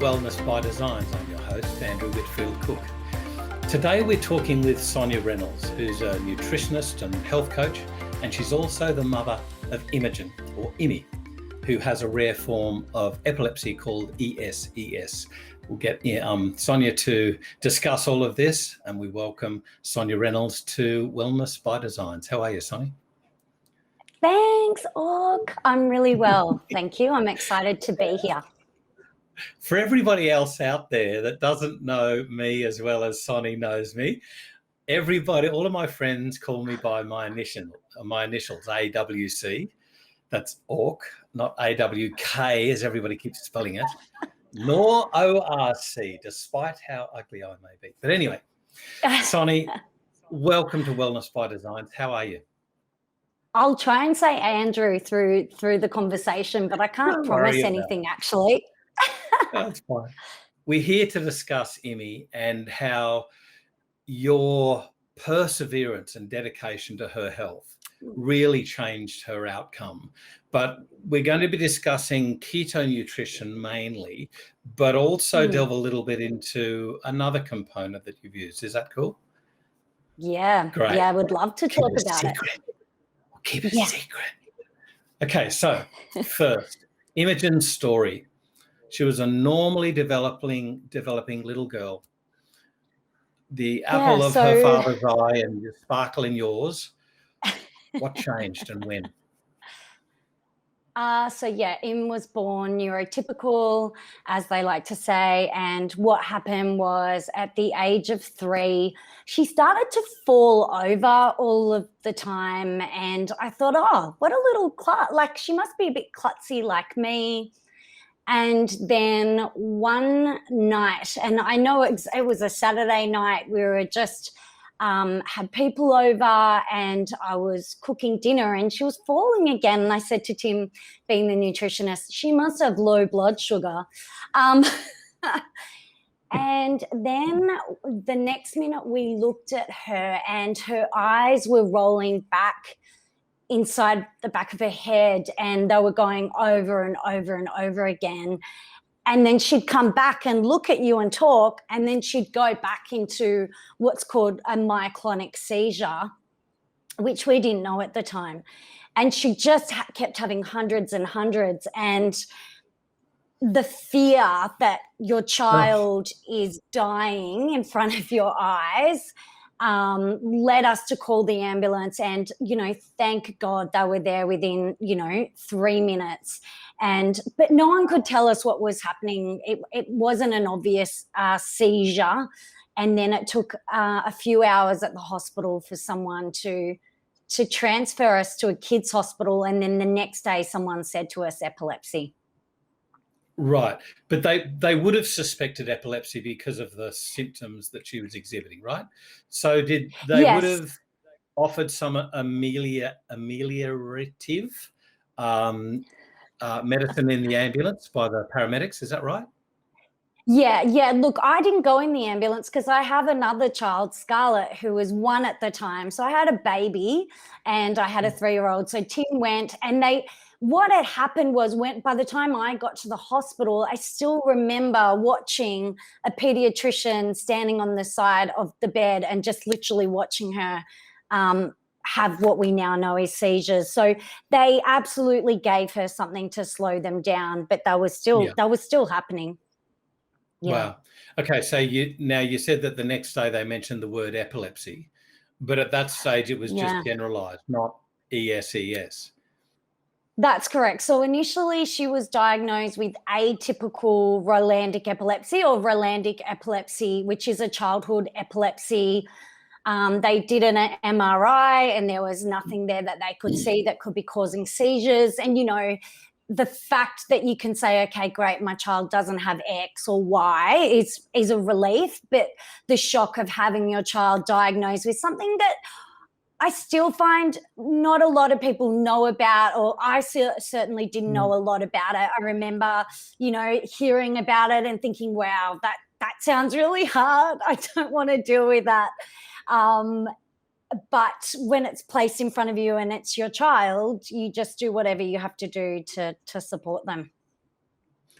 Wellness by Designs. I'm your host, Andrew Whitfield Cook. Today we're talking with Sonya Reynolds, who's a nutritionist and health coach, and she's also the mother of Imogen, or Imi, who has a rare form of epilepsy called ESES. We'll get Sonya to discuss all of this, and we welcome Sonya Reynolds to Wellness by Designs. How are you, Sonya? Thanks, Og. I'm really well, thank you. I'm excited to be here. For everybody else out there that doesn't know me as well as Sonya knows me, all of my friends call me by my initials, AWC. That's Orc, not AWK, as everybody keeps spelling it, nor ORC, despite how ugly I may be. But anyway, Sonya, welcome to Wellness by Designs. How are you? I'll try and say Andrew through the conversation, but I can't promise anything actually. That's fine. We're here to discuss Imi and how your perseverance and dedication to her health really changed her outcome. But we're going to be discussing keto nutrition mainly, but also delve a little bit into another component that you've used. Is that cool? Yeah. Great. Yeah, I would love to talk about it. Keep it secret. Okay, so first, Imogen's story. She was a normally developing little girl. The apple of her father's eye and the sparkle in yours. What changed and when? Im was born neurotypical, as they like to say, and what happened was at the age of 3, she started to fall over all of the time, and I thought, oh, what a little she must be a bit klutzy like me. And then one night, and I know it was a Saturday night, we were just had people over and I was cooking dinner and she was falling again. And I said to Tim, being the nutritionist, she must have low blood sugar. And then the next minute we looked at her and her eyes were rolling back inside the back of her head and they were going over and over and over again. And then she'd come back and look at you and talk, and then she'd go back into what's called a myoclonic seizure, which we didn't know at the time. And she just kept having hundreds and hundreds. And the fear that your child is dying in front of your eyes led us to call the ambulance, and thank God they were there within 3 minutes. But no one could tell us what was happening. It wasn't an obvious seizure, and then it took a few hours at the hospital for someone to transfer us to a kids' hospital, and then the next day someone said to us epilepsy. Right, but they would have suspected epilepsy because of the symptoms that she was exhibiting, right? So would have offered some ameliorative medicine in the ambulance by the paramedics, is that right? Yeah. Look, I didn't go in the ambulance because I have another child, Scarlett, who was 1 at the time. So I had a baby and I had a 3-year-old. So Tim went, and what had happened was by the time I got to the hospital, I still remember watching a pediatrician standing on the side of the bed and just literally watching her have what we now know is seizures. So they absolutely gave her something to slow them down, but that was still happening. Yeah. Wow. Okay, so you said that the next day they mentioned the word epilepsy, but at that stage it was just generalized, not ESES. That's correct. So initially she was diagnosed with atypical Rolandic epilepsy, or Rolandic epilepsy, which is a childhood epilepsy. They did an MRI and there was nothing there that they could see that could be causing seizures. And, the fact that you can say, okay, great, my child doesn't have X or Y is a relief, but the shock of having your child diagnosed with something that I still find not a lot of people know about, or I certainly didn't know a lot about it. I remember, hearing about it and thinking, wow, that sounds really hard. I don't want to deal with that. But when it's placed in front of you and it's your child, you just do whatever you have to do to support them.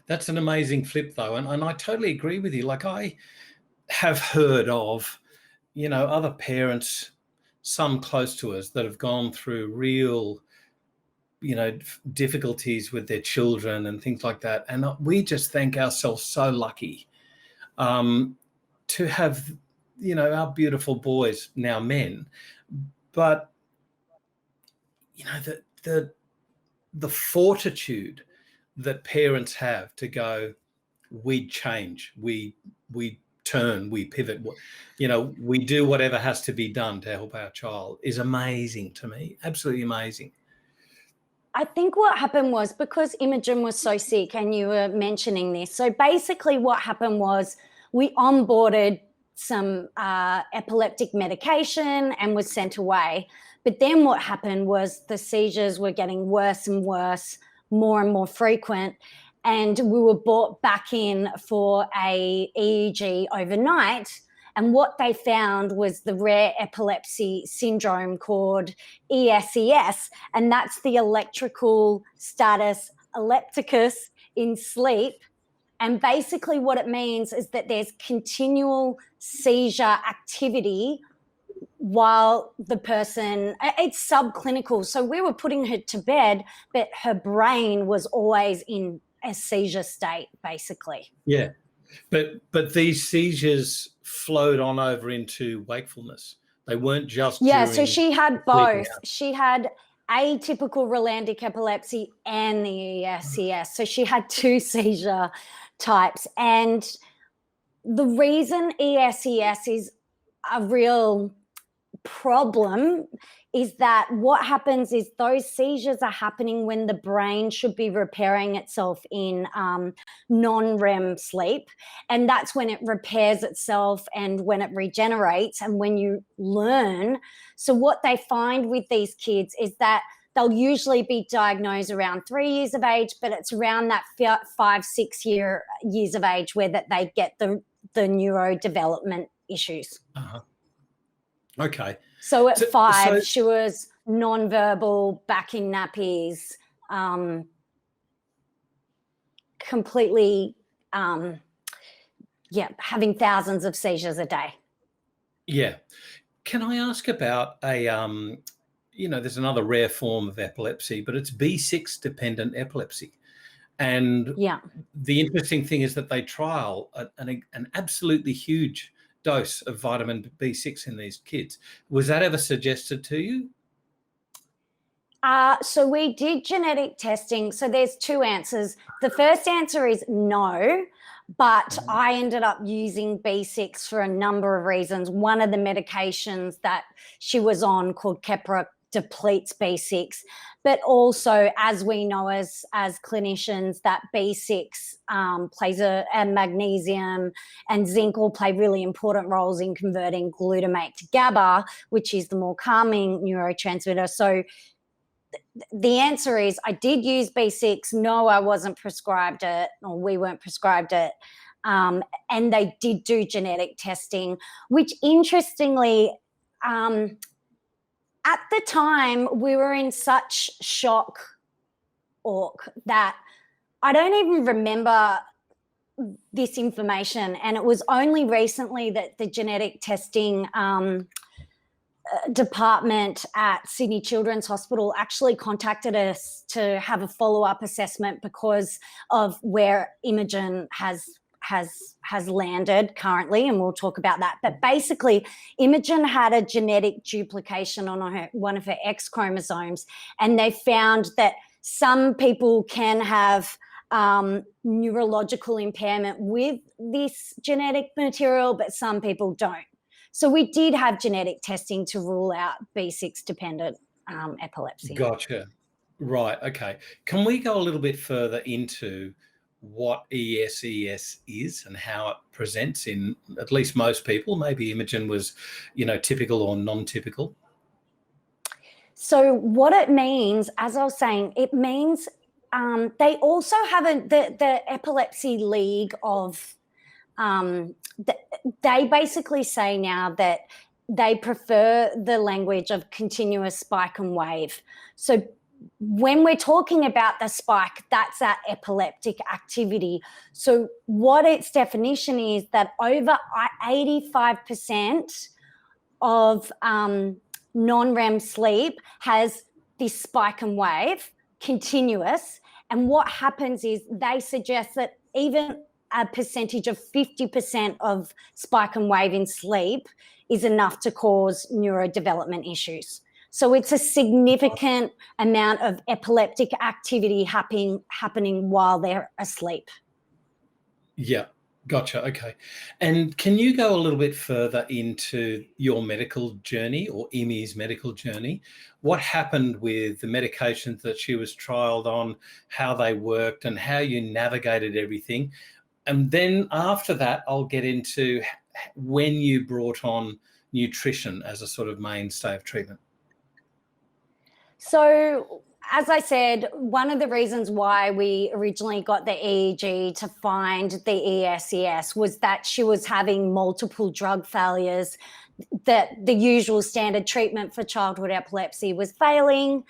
That's an amazing flip, though. And I totally agree with you. Like, I have heard of, other parents, some close to us, that have gone through real, difficulties with their children and things like that. And we just thank ourselves so lucky to have, our beautiful boys, now men. But, the fortitude that parents have to go, we change, we turn, we pivot, we do whatever has to be done to help our child, is amazing to me. Absolutely amazing. I think what happened was, because Imogen was so sick, and you were mentioning this, so basically what happened was we onboarded some epileptic medication and was sent away. But then what happened was the seizures were getting worse and worse, more and more frequent. And we were brought back in for a EEG overnight. And what they found was the rare epilepsy syndrome called ESES. And that's the electrical status epilepticus in sleep. And basically what it means is that there's continual seizure activity while the person, it's subclinical. So we were putting her to bed, but her brain was always in a seizure state, basically. Yeah. But these seizures flowed on over into wakefulness. They weren't just so she had both. She had atypical relandic epilepsy and the ESES. So she had two seizure types. And the reason ESES is a real problem is that what happens is those seizures are happening when the brain should be repairing itself in non-REM sleep, and that's when it repairs itself and when it regenerates and when you learn. So what they find with these kids is that they'll usually be diagnosed around 3 years of age, but it's around that 5-6 years of age where that they get the neurodevelopment issues. Uh-huh. Okay. So at 5, she was non-verbal, back in nappies, completely, having thousands of seizures a day. Yeah. Can I ask about there's another rare form of epilepsy, but it's B6 dependent epilepsy. And the interesting thing is that they trial an absolutely huge dose of vitamin B6 in these kids. Was that ever suggested to you? So we did genetic testing. So there's two answers. The first answer is no, but I ended up using B6 for a number of reasons. One of the medications that she was on, called Keppra, depletes B6, but also, as we know as clinicians, that B6 plays and magnesium and zinc all play really important roles in converting glutamate to GABA, which is the more calming neurotransmitter. So the answer is I did use B6. No, I wasn't prescribed it, or we weren't prescribed it. And they did do genetic testing, which interestingly, at the time, we were in such shock that I don't even remember this information. And it was only recently that the genetic testing department at Sydney Children's Hospital actually contacted us to have a follow-up assessment because of where Imogen has landed currently, and we'll talk about that. But basically, Imogen had a genetic duplication on one of her X chromosomes, and they found that some people can have neurological impairment with this genetic material, but some people don't. So we did have genetic testing to rule out B6 dependent epilepsy. Gotcha. Right. Okay. Can we go a little bit further into what ESES is and how it presents in at least most people? Maybe Imogen was, typical or non-typical. So what it means, as I was saying, it means they also have the Epilepsy League of, they basically say now that they prefer the language of continuous spike and wave. So when we're talking about the spike, that's that epileptic activity. So what its definition is that over 85% of non-REM sleep has this spike and wave continuous. And what happens is they suggest that even a percentage of 50% of spike and wave in sleep is enough to cause neurodevelopment issues. So it's a significant amount of epileptic activity happening while they're asleep. Yeah, gotcha. Okay. And can you go a little bit further into your medical journey, or Imi's medical journey? What happened with the medications that she was trialed on, how they worked, and how you navigated everything? And then after that, I'll get into when you brought on nutrition as a sort of mainstay of treatment. So, as I said, one of the reasons why we originally got the EEG to find the ESES was that she was having multiple drug failures, that the usual standard treatment for childhood epilepsy was failing.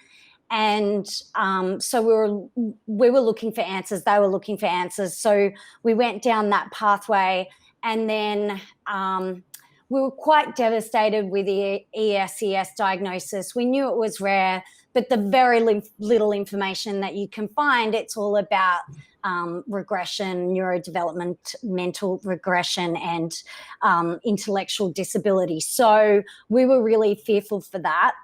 And so we were looking for answers. They were looking for answers. So we went down that pathway, and then we were quite devastated with the ESES diagnosis. We knew it was rare, but the very little information that you can find, it's all about regression, neurodevelopment, mental regression, and intellectual disability. So we were really fearful for that.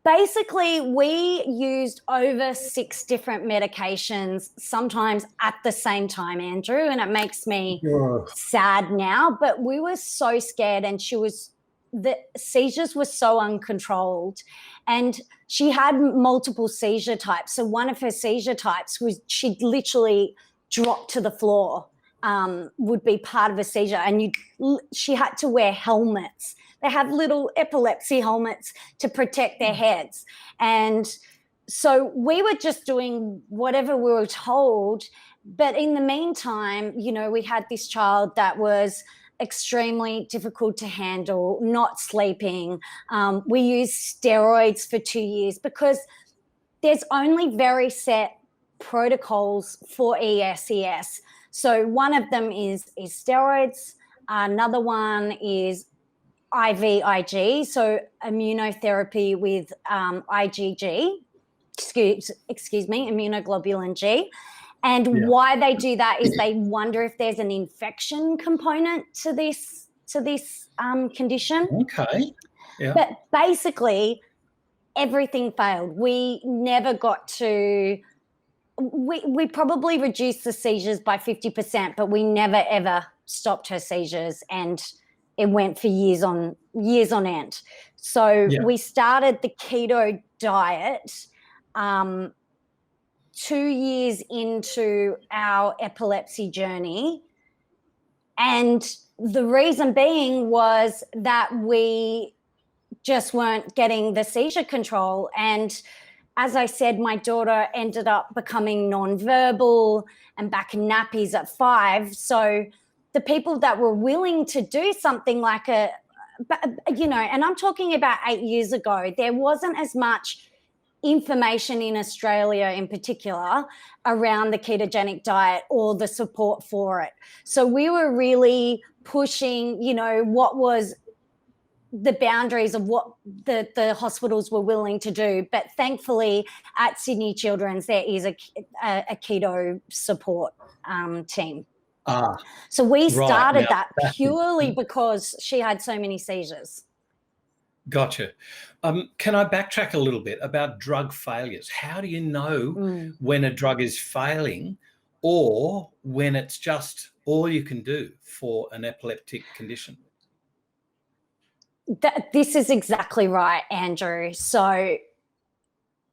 Basically, we used over 6 different medications, sometimes at the same time, Andrew, and it makes me sad now, but we were so scared, and the seizures were so uncontrolled, and she had multiple seizure types. So one of her seizure types was she'd literally drop to the floor, would be part of a seizure, and she had to wear helmets. They have little epilepsy helmets to protect their heads. And so we were just doing whatever we were told. But in the meantime, we had this child that was extremely difficult to handle, not sleeping. We used steroids for 2 years because there's only very set protocols for ESES. So one of them is steroids. Another one is IVIG, so immunotherapy with IgG, excuse me, immunoglobulin G. And why they do that is they wonder if there's an infection component to this condition. Okay. Yeah. But basically, everything failed. We never got to. We probably reduced the seizures by 50%, but we never ever stopped her seizures, and it went for years on end. So we started the keto diet 2 years into our epilepsy journey. And the reason being was that we just weren't getting the seizure control. And as I said, my daughter ended up becoming nonverbal and back in nappies at 5. So the people that were willing to do something like and I'm talking about 8 years ago, there wasn't as much information in Australia in particular around the ketogenic diet or the support for it. So we were really pushing, what was the boundaries of what the hospitals were willing to do. But thankfully at Sydney Children's, there is a keto support team. So we started that purely because she had so many seizures. Gotcha. Can I backtrack a little bit about drug failures? How do you know when a drug is failing, or when it's just all you can do for an epileptic condition? This is exactly right, Andrew. So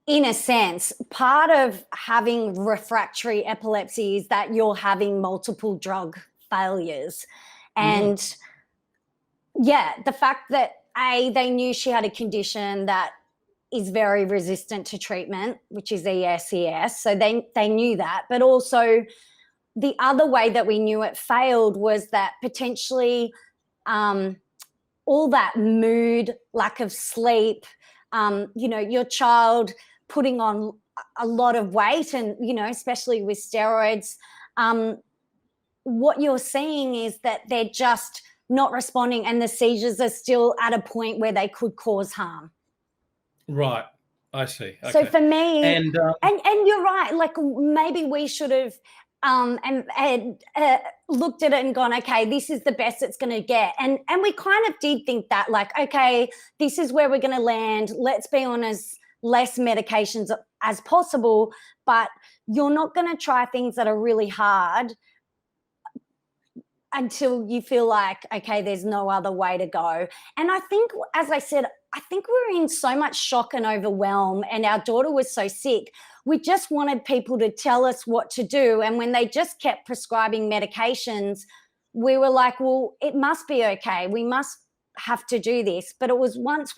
in a sense, part of having refractory epilepsy is that you're having multiple drug failures. And the fact that they knew she had a condition that is very resistant to treatment, which is ESES. So they knew that. But also the other way that we knew it failed was that potentially all that mood, lack of sleep, your child putting on a lot of weight and, especially with steroids, what you're seeing is that they're just not responding and the seizures are still at a point where they could cause harm. Right. I see. Okay. So for me, and you're right, like maybe we should have looked at it and gone, okay, this is the best it's going to get. And we kind of did think that, like, okay, this is where we're going to land. Let's be on as less medications as possible, but you're not going to try things that are really hard until you feel like, okay, there's no other way to go. And I think, as I said, I think we're in so much shock and overwhelm, and our daughter was so sick. We just wanted people to tell us what to do. And when they just kept prescribing medications, we were like, well, it must be okay. We must have to do this. But it was once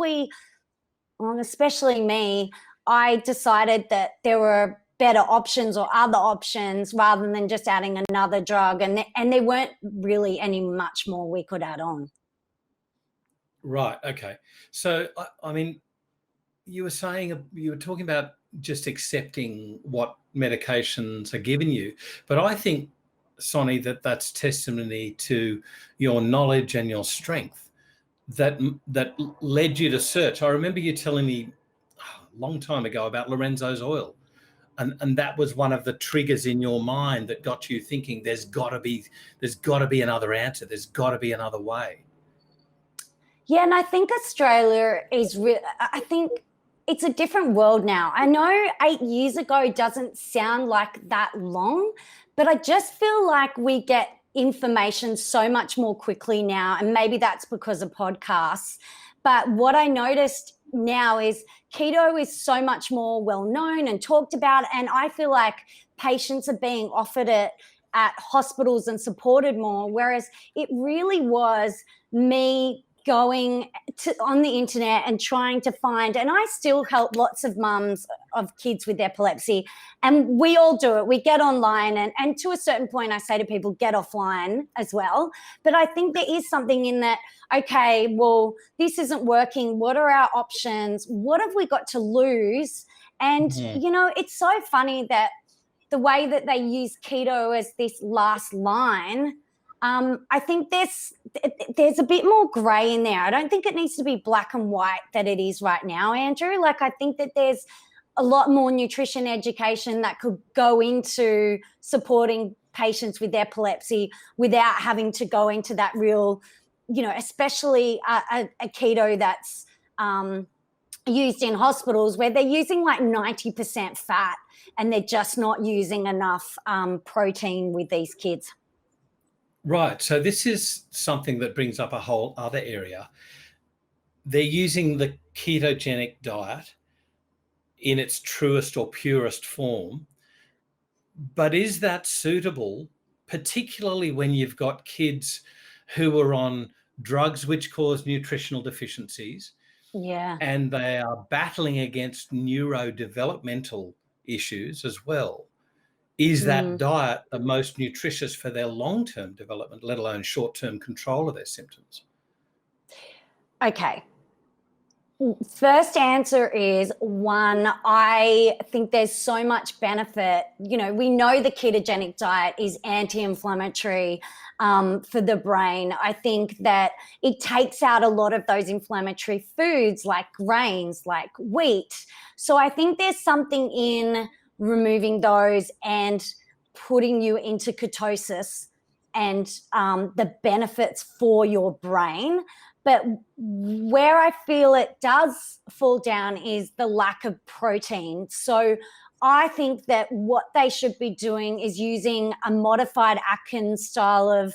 especially me, I decided that there were better options or other options rather than just adding another drug. And there weren't really any much more we could add on. Right. Okay. So, I mean, you were talking about just accepting what medications are given you, but I think, Sonny, that's testimony to your knowledge and your strength that led you to search. I remember you telling me a long time ago about Lorenzo's oil. And that was one of the triggers in your mind that got you thinking there's got to be another answer. There's got to be another way. Yeah, and I think Australia is I think it's a different world now. I know 8 years ago doesn't sound like that long, but I just feel like we get information so much more quickly now, and maybe that's because of podcasts. But what I noticed now is keto is so much more well-known and talked about, and I feel like patients are being offered it at hospitals and supported more, whereas it really was me going on the internet and trying to find, and I still help lots of mums of kids with epilepsy, and we all do it. We get online and to a certain point I say to people, get offline as well. But I think there is something in that, okay, well, this isn't working. What are our options? What have we got to lose? And, it's so funny that the way that they use keto as this last line, I think there's a bit more grey in there. I don't think it needs to be black and white that it is right now, Andrew. Like, I think that there's a lot more nutrition education that could go into supporting patients with epilepsy without having to go into that real, especially a keto that's used in hospitals where they're using like 90% fat and they're just not using enough protein with these kids. Right. So this is something that brings up a whole other area. They're using the ketogenic diet in its truest or purest form. But is that suitable, particularly when you've got kids who are on drugs which cause nutritional deficiencies? Yeah. And they are battling against neurodevelopmental issues as well. Is that diet the most nutritious for their long-term development, let alone short-term control of their symptoms? Okay. First answer is one, I think there's so much benefit. We know the ketogenic diet is anti-inflammatory for the brain. I think that it takes out a lot of those inflammatory foods like grains, like wheat. So I think there's something in removing those and putting you into ketosis and the benefits for your brain. But where I feel it does fall down is the lack of protein. So I think that what they should be doing is using a modified Atkins style of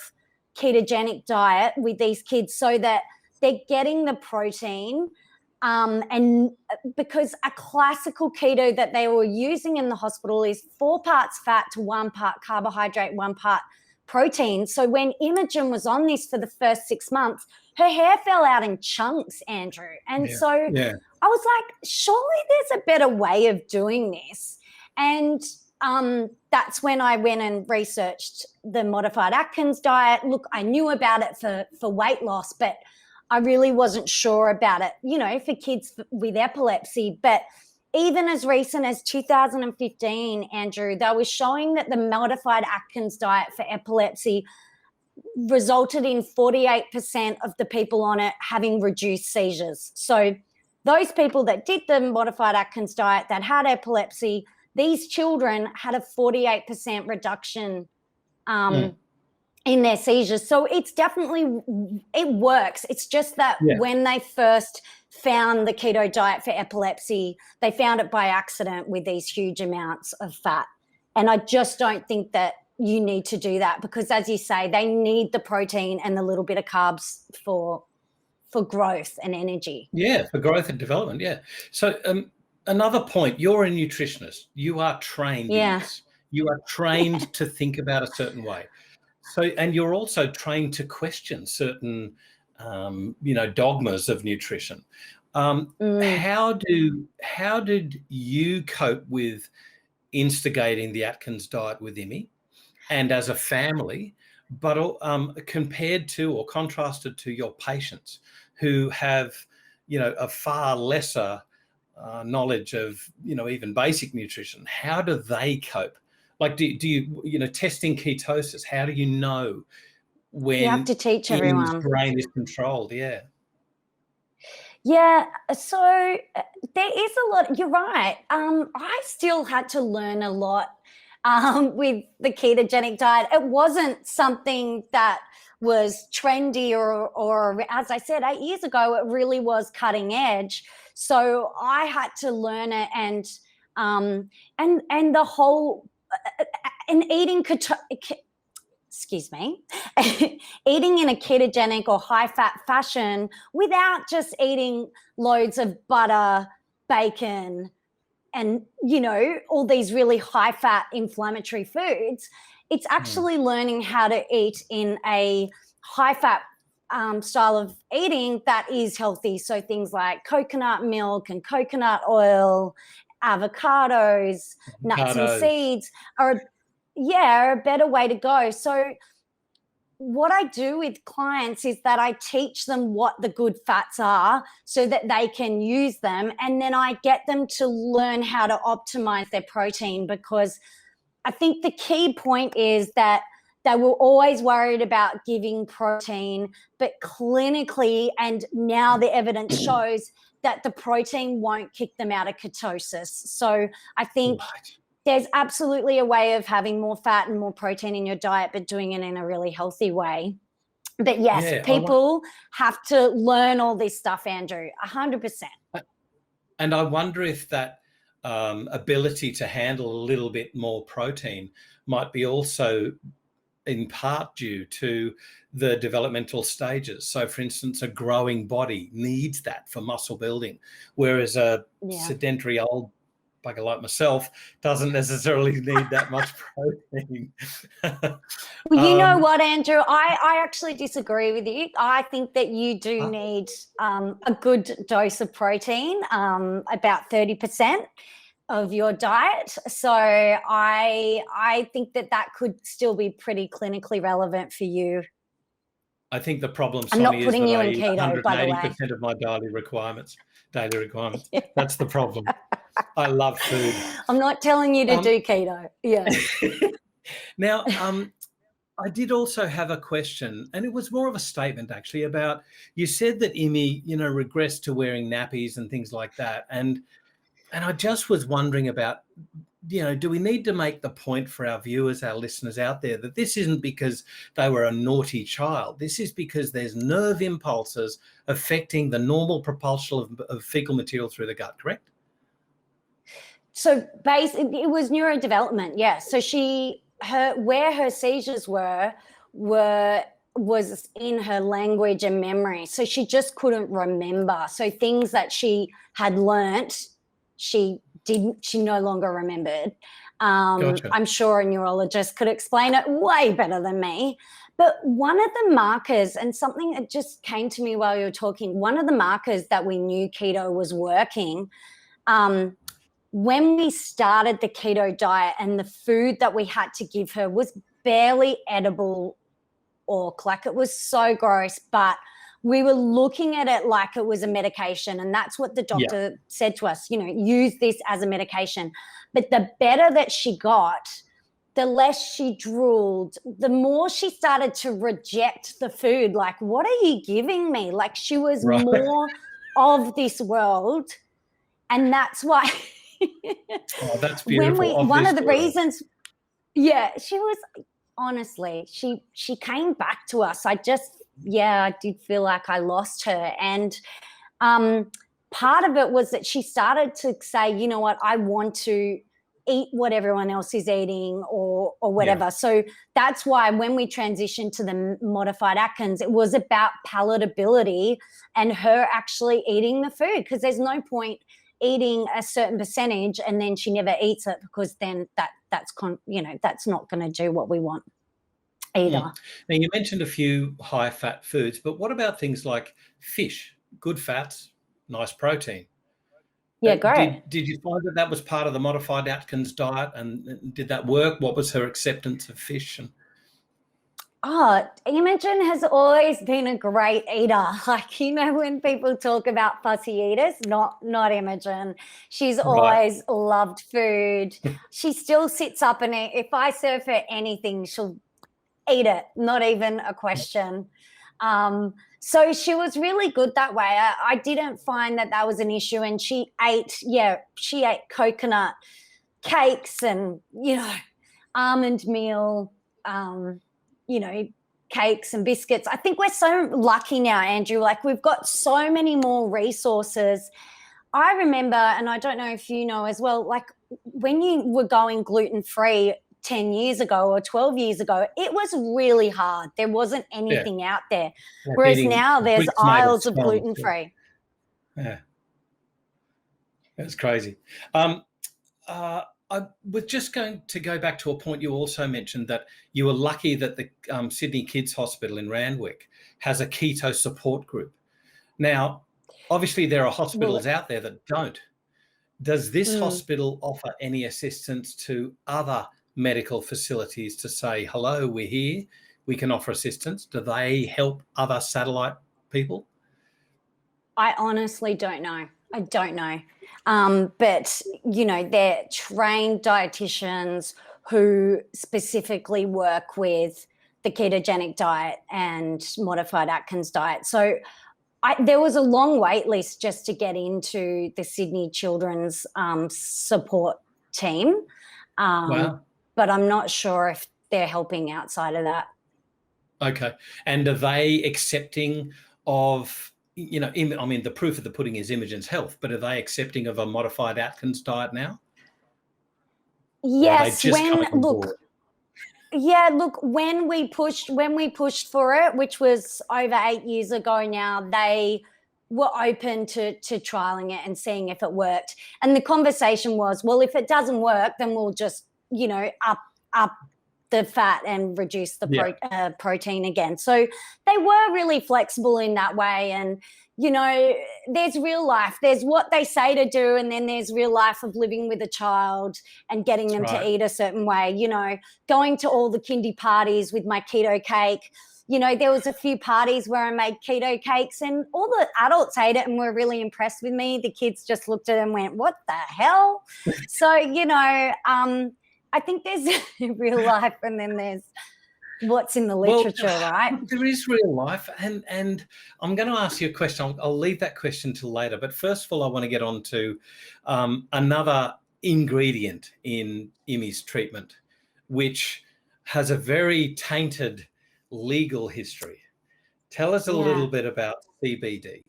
ketogenic diet with these kids so that they're getting the protein. And because a classical keto that they were using in the hospital is 4 parts fat to 1 part carbohydrate, 1 part protein. So when Imogen was on this for the first 6 months, her hair fell out in chunks, Andrew. And I was like, surely there's a better way of doing this. And that's when I went and researched the modified Atkins diet. Look, I knew about it for weight loss, but I really wasn't sure about it, you know, for kids with epilepsy. But even as recent as 2015, Andrew, they were showing that the modified Atkins diet for epilepsy resulted in 48% of the people on it having reduced seizures. So those people that did the modified Atkins diet that had epilepsy, these children had a 48% reduction in their seizures. So it's definitely, it works. It's just that when they first found the keto diet for epilepsy, they found it by accident with these huge amounts of fat. And I just don't think that you need to do that, because as you say, they need the protein and the little bit of carbs for growth and energy. Yeah, for growth and development. Yeah. So another point, you're a nutritionist. You are trained in this. You are trained to think about a certain way. So, and you're also trained to question certain, dogmas of nutrition. How did you cope with instigating the Atkins diet with Imi and as a family, but compared to or contrasted to your patients who have, a far lesser knowledge of, even basic nutrition? How do they cope? Like, do you, testing ketosis, how do you know when you have to teach everyone. Brain is controlled? Yeah. Yeah, so there is a lot. You're right. I still had to learn a lot with the ketogenic diet. It wasn't something that was trendy or as I said 8 years ago, it really was cutting edge. So I had to learn it, and the whole and eating eating in a ketogenic or high fat fashion without just eating loads of butter, bacon, and, all these really high fat inflammatory foods. It's actually learning how to eat in a high fat style of eating that is healthy. So things like coconut milk and coconut oil, avocados, nuts and seeds are a better way to go. So what I do with clients is that I teach them what the good fats are so that they can use them. And then I get them to learn how to optimize their protein, because I think the key point is that they were always worried about giving protein, but clinically, and now the evidence shows that the protein won't kick them out of ketosis. So I think there's absolutely a way of having more fat and more protein in your diet, but doing it in a really healthy way. But yes, people have to learn all this stuff, Andrew, 100%. And I wonder if that ability to handle a little bit more protein might be also in part due to the developmental stages. So, for instance, a growing body needs that for muscle building, whereas a sedentary old bugger like myself doesn't necessarily need that much protein. Well, you know what, Andrew? I actually disagree with you. I think that you do need a good dose of protein, about 30% of your diet. So I think that could still be pretty clinically relevant for you. I think the problem, I'm not Sonya, putting is you that I in eat keto, by the way. 180% of my daily requirements. That's the problem. I love food. I'm not telling you to do keto. Yeah. Now, I did also have a question, and it was more of a statement actually about, you said that Imi, regressed to wearing nappies and things like that. And I just was wondering about, do we need to make the point for our viewers, our listeners out there, that this isn't because they were a naughty child. This is because there's nerve impulses affecting the normal propulsion of fecal material through the gut, correct? So basically, it was neurodevelopment, yeah. So where her seizures was in her language and memory. So she just couldn't remember. So things that she had learnt, she no longer remembered. Gotcha. I'm sure a neurologist could explain it way better than me. But one of the markers, and something that just came to me while you were talking, one of the markers that we knew keto was working, when we started the keto diet, and the food that we had to give her was barely edible, or like it was so gross, but we were looking at it like it was a medication, and that's what the doctor said to us, use this as a medication. But the better that she got, the less she drooled, the more she started to reject the food. Like, what are you giving me? Like, she was more of this world. And that's why Oh, that's beautiful. one of the reasons, she was, honestly, she came back to us. I did feel like I lost her. And part of it was that she started to say, you know what, I want to eat what everyone else is eating or whatever. So that's why when we transitioned to the modified Atkins, it was about palatability and her actually eating the food, because there's no point eating a certain percentage and then she never eats it, because then that's not going to do what we want either. Now, you mentioned a few high fat foods, but what about things like fish? Good fats, nice protein. Yeah, great. Did you find that was part of the modified Atkins diet, and did that work? What was her acceptance of fish? Imogen has always been a great eater. Like, when people talk about fussy eaters, not Imogen. She's always loved food. She still sits up and if I serve her anything, she'll eat it, not even a question. So she was really good that way. I didn't find that was an issue. And she ate coconut cakes and, almond meal, cakes and biscuits. I think we're so lucky now, Andrew. Like, we've got so many more resources. I remember, and I don't know if you know as well, like when you were going gluten-free 10 years ago or 12 years ago, it was really hard. There wasn't anything out there. Whereas now there's aisles of gluten-free. Yeah. That's crazy. I was just going to go back to a point you also mentioned, that you were lucky that the Sydney Kids Hospital in Randwick has a keto support group. Now, obviously there are hospitals out there that don't. Does this hospital offer any assistance to other medical facilities to say, hello, we're here, we can offer assistance? Do they help other satellite people? I honestly don't know. I don't know. But, they're trained dietitians who specifically work with the ketogenic diet and modified Atkins diet. So there was a long wait list just to get into the Sydney Children's support team. Wow. But I'm not sure if they're helping outside of that. Okay. And are they accepting of, the proof of the pudding is Imogen's health, but are they accepting of a modified Atkins diet now? Yes. When we pushed for it, which was over 8 years ago now, they were open to trialing it and seeing if it worked. And the conversation was, well, if it doesn't work, then we'll just, up the fat and reduce the protein again. So they were really flexible in that way. And, there's real life. There's what they say to do, and then there's real life of living with a child and getting them to eat a certain way, going to all the kindy parties with my keto cake. There was a few parties where I made keto cakes and all the adults ate it and were really impressed with me. The kids just looked at it and went, what the hell? So, I think there's real life and then there's what's in the literature, right? There is real life. And I'm going to ask you a question. I'll leave that question till later. But first of all, I want to get on to another ingredient in Imi's treatment, which has a very tainted legal history. Tell us a little bit about CBD.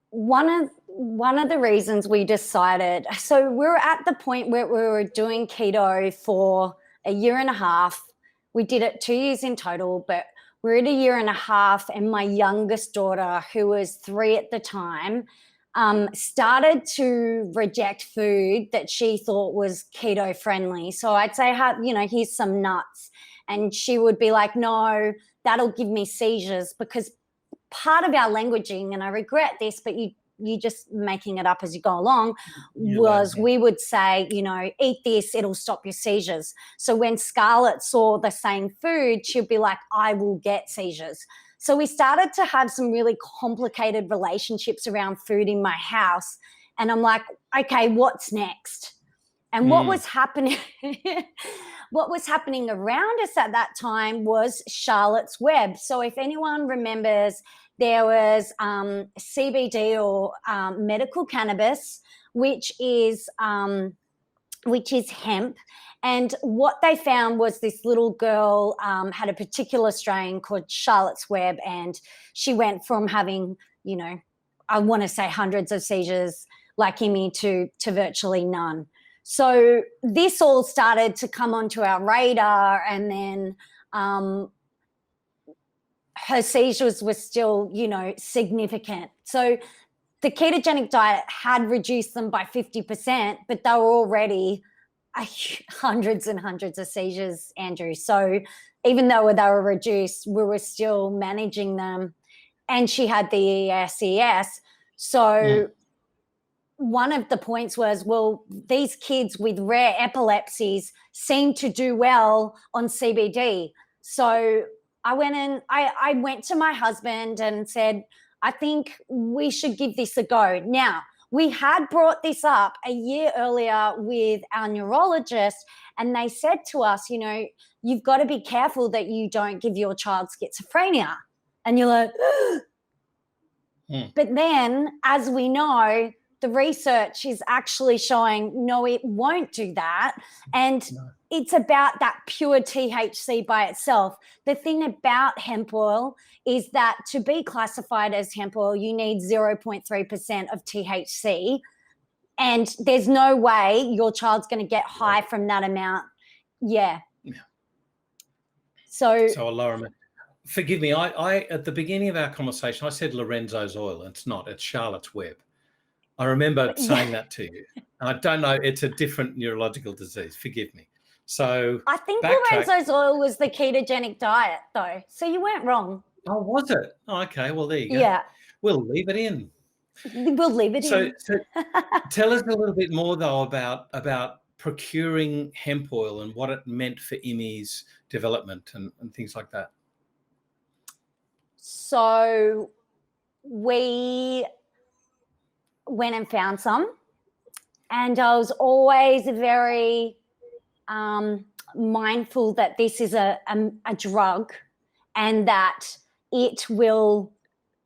One of the reasons we decided, so we're at the point where we were doing keto for a year and a half. We did it 2 years in total, but we're at a year and a half, and my youngest daughter, who was 3 at the time, started to reject food that she thought was keto friendly. So I'd say, here's some nuts. And she would be like, no, that'll give me seizures, because part of our languaging, and I regret this, but you just making it up as you go along, we would say, eat this, it'll stop your seizures. So when Scarlett saw the same food, she'd be like, I will get seizures. So we started to have some really complicated relationships around food in my house. And I'm like, okay, what's next? And what was happening, what was happening around us at that time was Charlotte's Web. So if anyone remembers, there was CBD or medical cannabis, which is hemp. And what they found was this little girl had a particular strain called Charlotte's Web, and she went from having, you know, I want to say hundreds of seizures like Imi to virtually none. So this all started to come onto our radar, and then her seizures were still, you know, significant. So the ketogenic diet had reduced them by 50%, but they were already hundreds and hundreds of seizures, Andrew. So even though they were reduced, we were still managing them. And she had the ESES. So one of the points was, well, these kids with rare epilepsies seem to do well on CBD. So I went to my husband and said, I think we should give this a go. Now, we had brought this up a year earlier with our neurologist, and they said to us, you know, you've got to be careful that you don't give your child schizophrenia. And you're like, But then, as we know, the research is actually showing, no, it won't do that. And it's about that pure THC by itself. The thing about hemp oil is that to be classified as hemp oil, you need 0.3% of THC. And there's no way your child's going to get high from that amount. Yeah. So a lower amount. Forgive me, I at the beginning of our conversation, I said Lorenzo's oil. It's not, it's Charlotte's Web. I remember saying that to you. I don't know, it's a different neurological disease. Forgive me. So I think Lorenzo's oil was the ketogenic diet, though. So you weren't wrong. Oh, was it? Oh, okay, well, there you go. Yeah. We'll leave it in. We'll leave it in. So tell us a little bit more, though, about procuring hemp oil and what it meant for Imi's development and things like that. So we went and found some, and I was always very mindful that this is a drug and that it will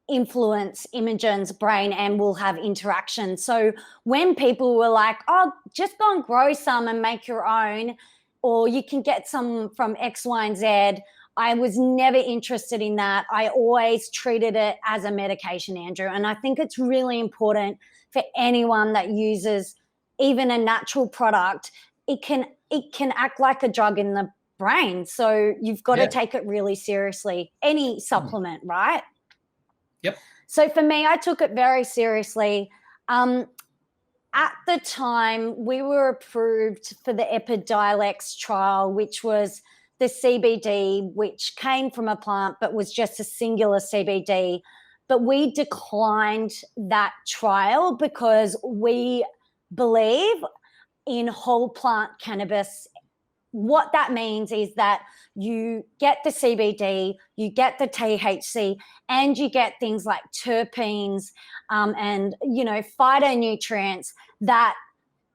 influence Imogen's brain and will have interaction. So when people were like, oh, just go and grow some and make your own, or you can get some from X, Y, and Z, I was never interested in that. I always treated it as a medication, Andrew. And I think it's really important for anyone that uses even a natural product. It can act like a drug in the brain. So you've got to take it really seriously. Any supplement, right? Yep. So for me, I took it very seriously. At the time, we were approved for the Epidiolex trial, which was the CBD, which came from a plant but was just a singular CBD. But we declined that trial because we believe in whole plant cannabis. What that means is that you get the CBD, you get the THC, and you get things like terpenes and, you know, phytonutrients that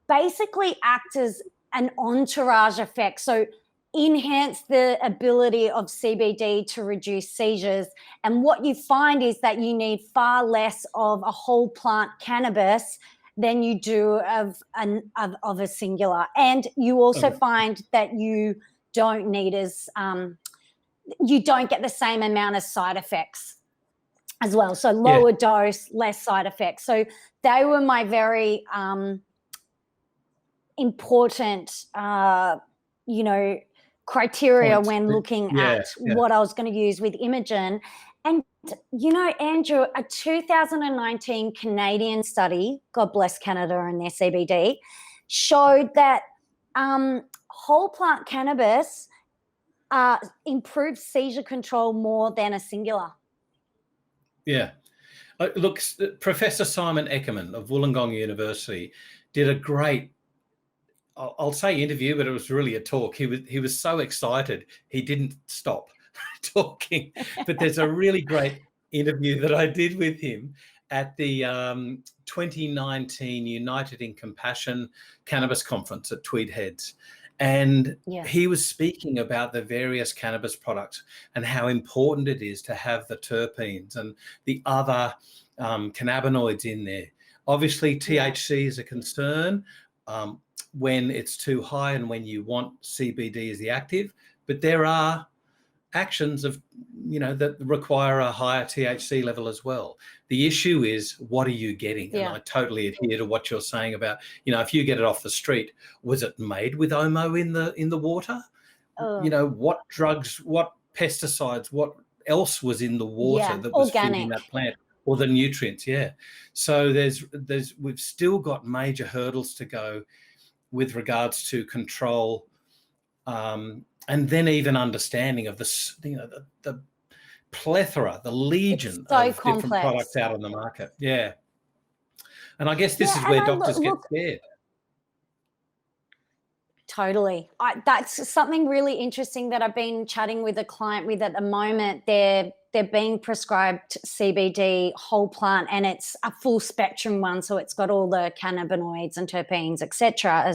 basically act as an entourage effect. So enhance the ability of CBD to reduce seizures. And what you find is that you need far less of a whole plant cannabis than you do of a singular. And you also find that you don't need you don't get the same amount of side effects as well. So lower dose, less side effects. So they were my very important, criteria when looking at what I was going to use with Imogen. And, you know, Andrew, a 2019 Canadian study, God bless Canada and their CBD, showed that whole plant cannabis improves seizure control more than a singular. Yeah. Look, Professor Simon Eckermann of Wollongong University did a great, I'll say interview, but it was really a talk. He was so excited he didn't stop talking. But there's a really great interview that I did with him at the 2019 United in Compassion Cannabis Conference at Tweed Heads. And he was speaking about the various cannabis products and how important it is to have the terpenes and the other cannabinoids in there. Obviously, THC is a concern when it's too high and when you want CBD as the active, but there are actions of, that require a higher THC level as well. The issue is, what are you getting? And I totally adhere to what you're saying about, if you get it off the street, was it made with OMO in the water? What drugs, what pesticides, what else was in the water that was feeding that plant, or the nutrients? So we've still got major hurdles to go with regards to control, and then even understanding of the plethora, the legion of different products out on the market. And I guess this is where doctors get scared. Totally. That's something really interesting that I've been chatting with a client with at the moment. They're being prescribed CBD whole plant, and it's a full spectrum one. So it's got all the cannabinoids and terpenes, etc.,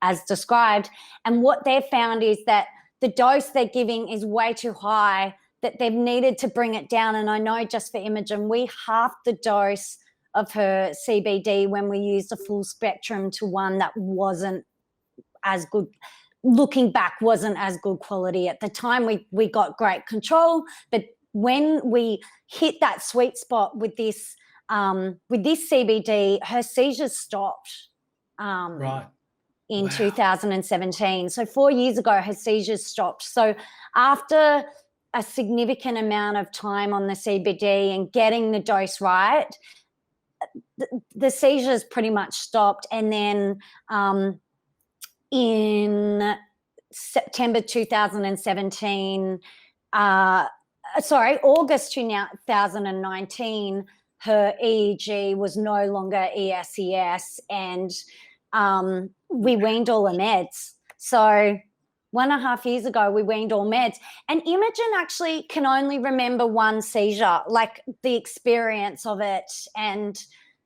as described. And what they've found is that the dose they're giving is way too high, that they've needed to bring it down. And I know just for Imogen, we halved the dose of her CBD when we used a full spectrum to one that wasn't as good. Looking back, wasn't as good quality. At the time, we got great control, but when we hit that sweet spot with this CBD, her seizures stopped. In 2017. So 4 years ago, her seizures stopped. So after a significant amount of time on the CBD and getting the dose right, the seizures pretty much stopped. And then in September 2017, August 2019, her EEG was no longer ESES, and we weaned all the meds. So 1.5 years ago, we weaned all meds. And Imogen actually can only remember one seizure, like the experience of it. And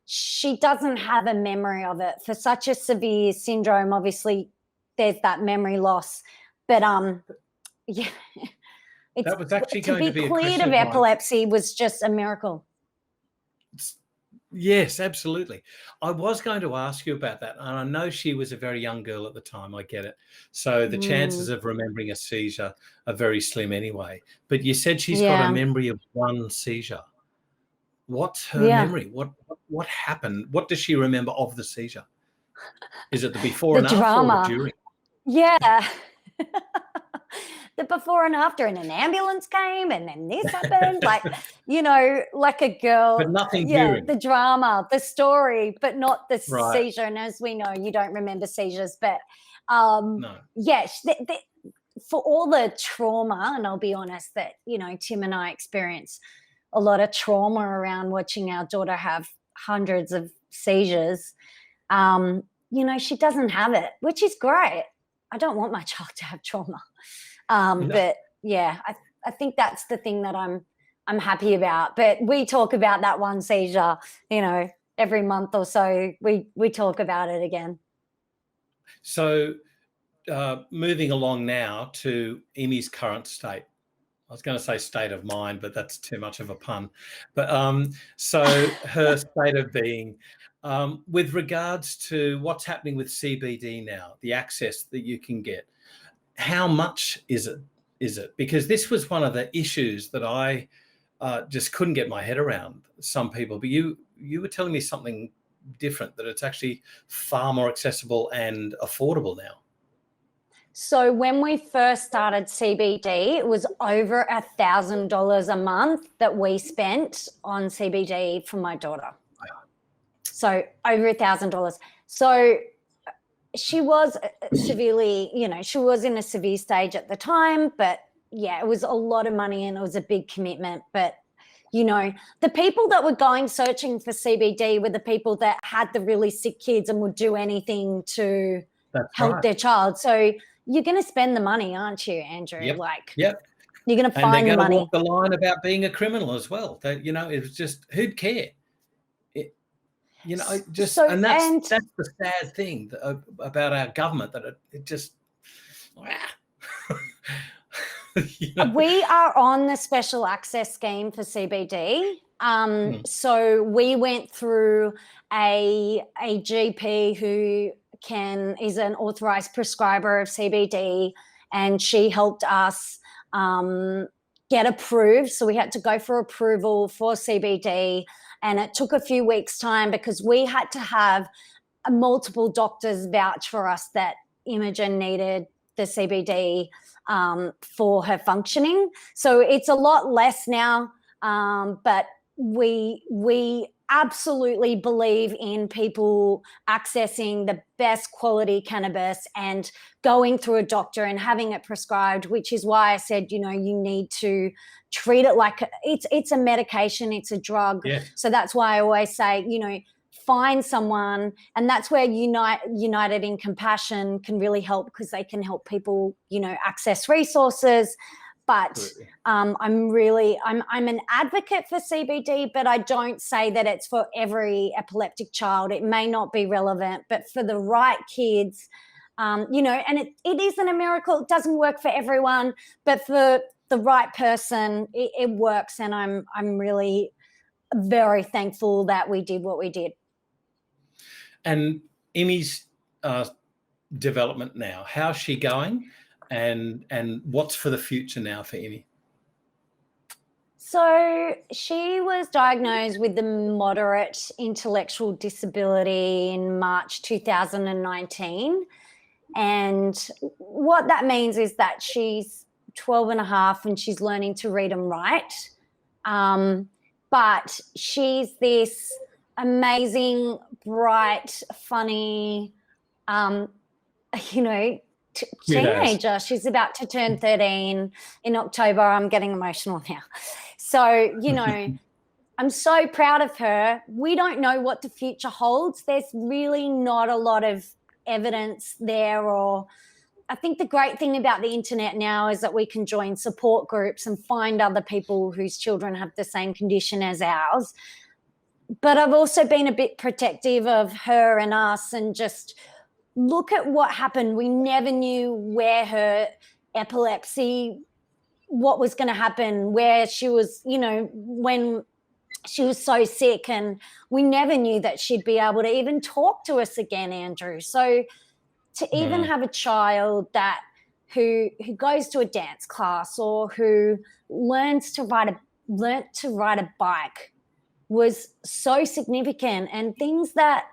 she doesn't have a memory of it. For such a severe syndrome, obviously, there's that memory loss. But that was actually going to be cleared of epilepsy was just a miracle. Yes, absolutely. I was going to ask you about that. And I know she was a very young girl at the time. I get it. So the chances of remembering a seizure are very slim anyway. But you said she's got a memory of one seizure. What's her memory? What happened? What does she remember of the seizure? Is it the before and drama. After or the during? Yeah. The before and after, and an ambulance came, and then this happened, like a girl. But nothing during. The drama, the story, but not the seizure. And as we know, you don't remember seizures. But no. Yes, for all the trauma, and I'll be honest that Tim and I experience a lot of trauma around watching our daughter have hundreds of seizures. She doesn't have it, which is great. I don't want my child to have trauma. But yeah, I think that's the thing that I'm happy about. But we talk about that one seizure, every month or so we talk about it again. So moving along now to Imi's current state. I was going to say state of mind, but that's too much of a pun. But so her state of being, with regards to what's happening with CBD now, the access that you can get, how much is it? Because this was one of the issues that I just couldn't get my head around, some people. But you were telling me something different, that it's actually far more accessible and affordable now. So when we first started CBD, it was over $1,000 a month that we spent on CBD for my daughter. Wow. So over $1,000. So she was severely, she was in a severe stage at the time, but yeah, it was a lot of money and it was a big commitment. But, the people that were going searching for CBD were the people that had the really sick kids and would do anything to help their child. So you're going to spend the money, aren't you, Andrew? Yep. You're going to And they're find the going to money. walk the line about being a criminal as well. That, you know, it was just, who'd care? You know, it was just, who'd care? You know, So, and that's and the sad thing about our government, that it just, you know. we are on the special access scheme for CBD. So we went through a GP who is an authorized prescriber of CBD, and she helped us get approved. So we had to go for approval for CBD, and it took a few weeks' time because we had to have multiple doctors vouch for us that Imogen needed the CBD for her functioning. So it's a lot less now, but we absolutely believe in people accessing the best quality cannabis and going through a doctor and having it prescribed, which is why I said, you know, you need to treat it like it's a medication, it's a drug. Yes. So that's why I always say, you know, find someone, and that's where United in Compassion can really help, because they can help people, you know, access resources. But I'm an advocate for CBD, but I don't say that it's for every epileptic child. It may not be relevant, but for the right kids, you know, and it isn't a miracle. It doesn't work for everyone, but for the right person, it works. And I'm really very thankful that we did what we did. And Imi's development now, how's she going? And what's for the future now for Imi? So she was diagnosed with the moderate intellectual disability in March 2019. And what that means is that she's 12 and a half and she's learning to read and write. But she's this amazing, bright, funny, you know, teenager. She's about to turn 13 in October. I'm getting emotional now. So, you know, I'm so proud of her. We don't know what the future holds. There's really not a lot of evidence there. Or I think the great thing about the internet now is that we can join support groups and find other people whose children have the same condition as ours. But I've also been a bit protective of her and us, and just look at what happened. We never knew where her epilepsy, what was going to happen, where she was, you know, when she was so sick, and we never knew that she'd be able to even talk to us again, Andrew. So to even have a child that who goes to a dance class, or who learned to ride a bike, was so significant. And things that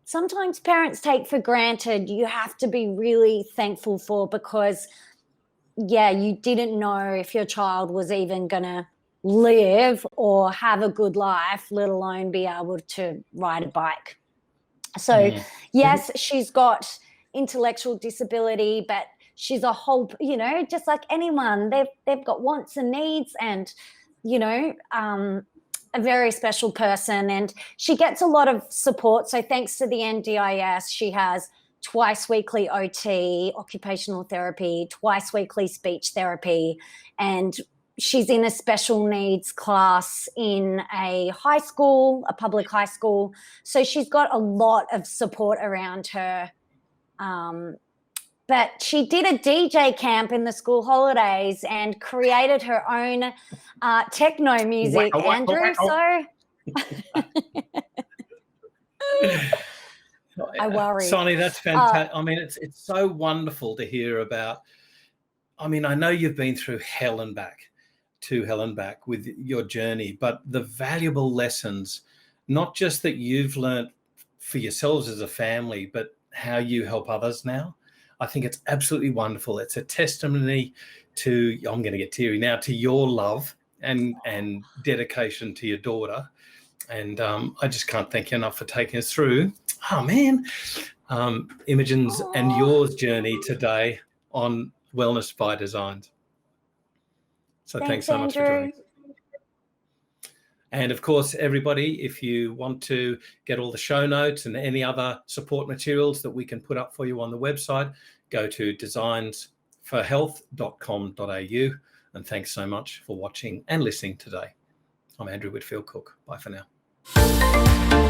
sometimes parents take for granted, you have to be really thankful for, because you didn't know if your child was even going to live or have a good life, let alone be able to ride a bike. So yes, she's got intellectual disability, but she's a whole, you know, just like anyone, they've got wants and needs, and, you know, a very special person. And she gets a lot of support. So thanks to the NDIS, she has twice weekly OT, occupational therapy, twice weekly speech therapy, and she's in a special needs class in a high school, a public high school. So she's got a lot of support around her. But she did a DJ camp in the school holidays and created her own techno music, Andrew. So I worry. Sonya, that's fantastic. I mean, it's so wonderful to hear about. I mean, I know you've been through hell and back with your journey, but the valuable lessons, not just that you've learned for yourselves as a family, but how you help others now. I think it's absolutely wonderful. It's a testimony to, I'm going to get teary now, to your love and dedication to your daughter. And I just can't thank you enough for taking us through, Imogen's and yours journey today on Wellness by Design. So thanks so much for joining. And of course, everybody, if you want to get all the show notes and any other support materials that we can put up for you on the website, go to designsforhealth.com.au. And thanks so much for watching and listening today. I'm Andrew Whitfield Cook. Bye for now.